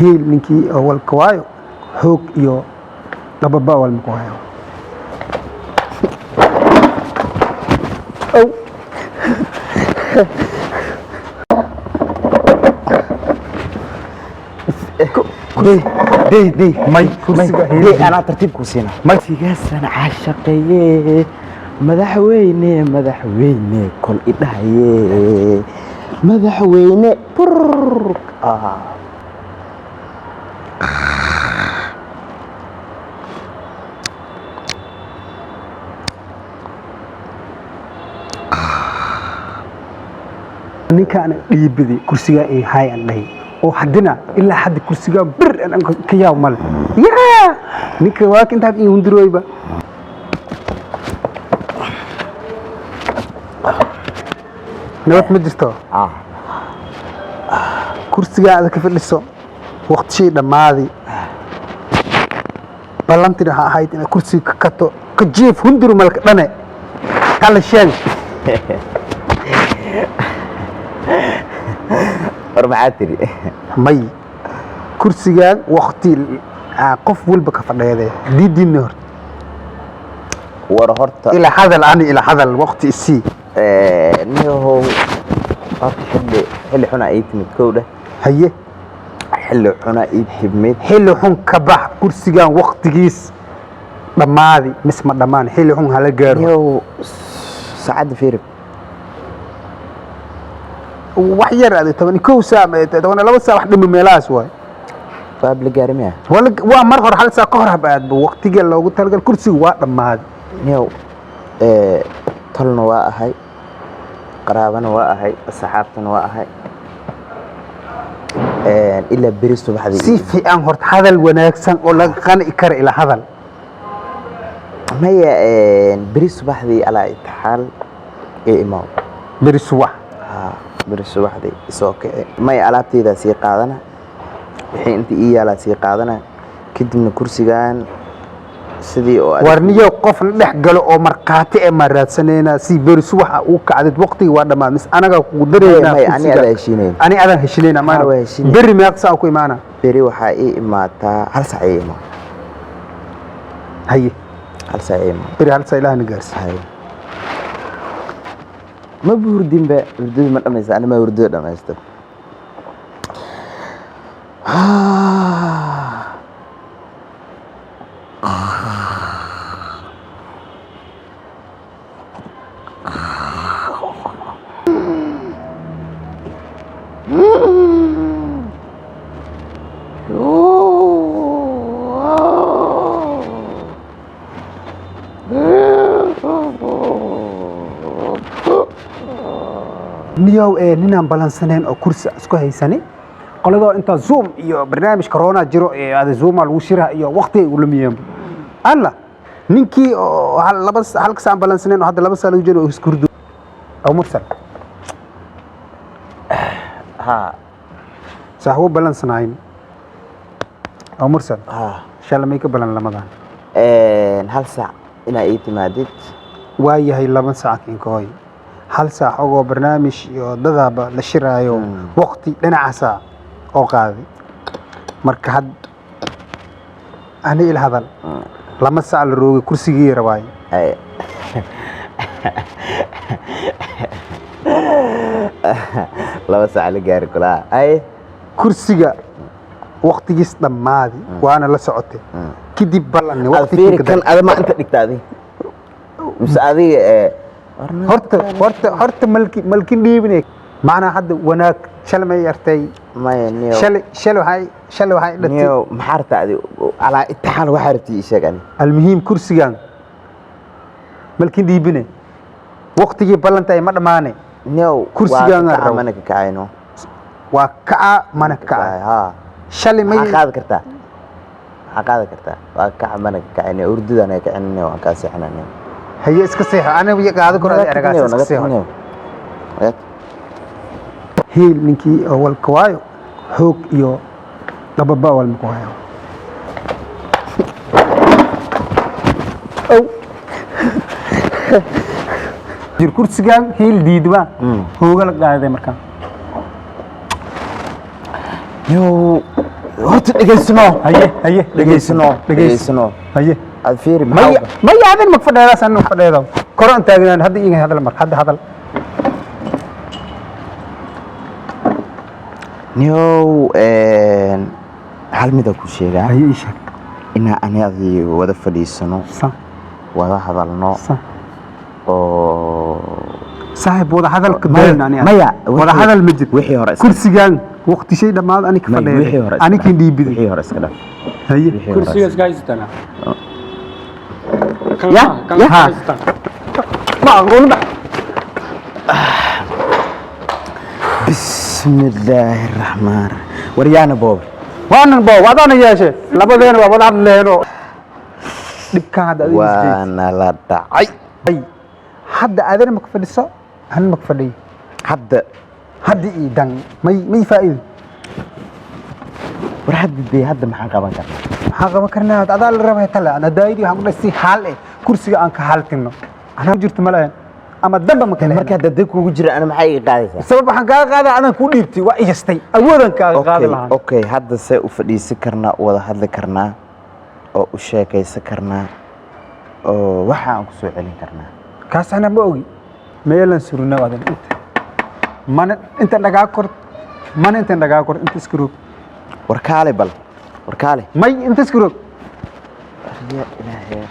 hiil ninkii walka waayo xoog iyo dababa wal ma ku hayo أو دي ماي أنا ترتيب كوسينا ماي سيجاس أنا عاشقية مدحويني كل إدهاية مدحويني برر ninkaan dhiibidi kursiga ay hay'an dhahay oo hadina ilaa hadda kursiga bir aan ka yaab mal yaa ninka waa inta in hundirooyba nabad ma jirto kursiga aad ka fadhiso waqti dhamaadi ballantii waxa ahayd in kursiga ka kato ka jiif hundiru malka dhane kala sheeg أربعاتري ماي كرسيان وقتي قف ولبك فديده دي النهر ورهرت الى هذا الان الى هذا الوقت السي نيو حل حنا ايتمد كوده هي حل حنا ايتمد حل حن كبح كرسيان وقتيس دمادي مسما دمان حل حن هلا غير نيو سعد فيرب وحير هذا تبني كوسا تبني لو ساعة واحدة من ملاس واي فقبل جارمية ولا ومرة حال ساعة قهرها بعد بوقت جل لو قلت لك الكرسي واقف ما هذا نيو طلنا واقهاي قرابنا واقهاي الصحافة واقهاي إلا بريستو بحذي سيفي أنهرت هذا الوناكسن ولا كان إكر إلى هذا ما هي بريستو بحذي على إتحال إمام بريستو بريستو بحذي سوكي ما هي ألابتي ذا سي قادنا الحين أنت إيه على سي قادنا كنت من كرسي كان سدي warniyo qof dhex galo oo markaati ee maraadsanayna si berisu waxa uu kacday waqtiga waa dhamaan mis anaga ku dareeyna ani adan heshineena ma beri meeqsa ku imaana beri waxa ay imaataa hal saac ay imaa haye hal saac ay imaa beri hal saac ilaahay gaarsi haye ma buurdin ba hurdada ma dhamaysa ana ma hurdada dhamaysta niyow ninaan balansaneen oo kursi isku haysanay qoladoo inta zoom iyo barnaamij corona jiro ee aad zoom lagu shiraha iyo waqti uu lumiyeen alla ninkii hal saac balansaneen oo hadda 2 saac lagu jiro iskurdu aw mursal ها صاحبه بلانسناين أو مرسل شال ما يكبلن لمدان هل ساعة إنا إيتمادت واي هاي 2 ساعة كوي هل ساعة أو برنامج يضذب للشراء وقتي لنا عسى أو قاضي مركحد أنا إلى هذا لما ساعة الروي كرسي غير واي لما ساعة لقاري كلها أي كرسيga waqtigiis dhamaadi waana la socotay kidib ballan waqtiga kan adama inta dhigtaadi مساعدي هرت ملكي ديبني معنا حد وناك شلمي يرتي ما ينيو شلو هاي نيو محارتة دي على اتحال وحارتي إيشاقاني المهم كرسيان ملكي ديبني وقتي بلانتاي مدماني نيو كرسيان وكا منك كعينو وكا منك كعي ها شلمي حقاد كرتا وكا منك كعيني أردود أنا كعيني وكاسي حناني هي اسكسيها أنا وياك هذا كله أرجع اسكسيها هي منكي أول كوايو هوك يو دبابة أول مكوايو أو جير كرسي كان هي الديدوا هو قال قاعد مركان يو horta dhegaysano haye dhegaysano haye aad fiiri maya adin mag fadheedaas anu fadheedo koran taagnaan hadda iga hadal mar hadal niyow hal mid aan ku sheegaa haye ii sheeg inaa anadii wada fadhiisano wada hadalno oo saaxiib wada hadalka doon aniga maya wada hadal ma jiro wixii hore kursigan waqti shay dhamaad ani ka fadheeyo ani kin dhiibid wixii hore iska dhaf haye kursiga iska haysatana ya ma aqoon bismillaahi raxmaan waryaana boob waanan boob wadana yeeshe labadeena waa wada hadleeno dhibka hadda waana la dhacay hadda adana ma ka fadhiso han ma ka fadhiyo hadda ii dan may faa'iido war hadda maxaan qaban karnaa adaa la rabay tala ana daayidi waxaan ku dhasay xaal kursiga aan ka haltino ana jirto ma lahayn ama damba ma kale marka dad kugu jira ana maxay iga qaadaysaa sabab waxaan ka qaadaa anan ku dhiibtay waa iyastay awoodan ka qaadi lahaa okay hadda say u fadhiisan karnaa wada hadli karnaa oo u sheekaysan karnaa oo waxa aan ku soo celin karnaa kaas ana ma ogi meelan suruna wadan inta dhagaa kor inta iskroog warkaale may inta iskroog ya ilaahay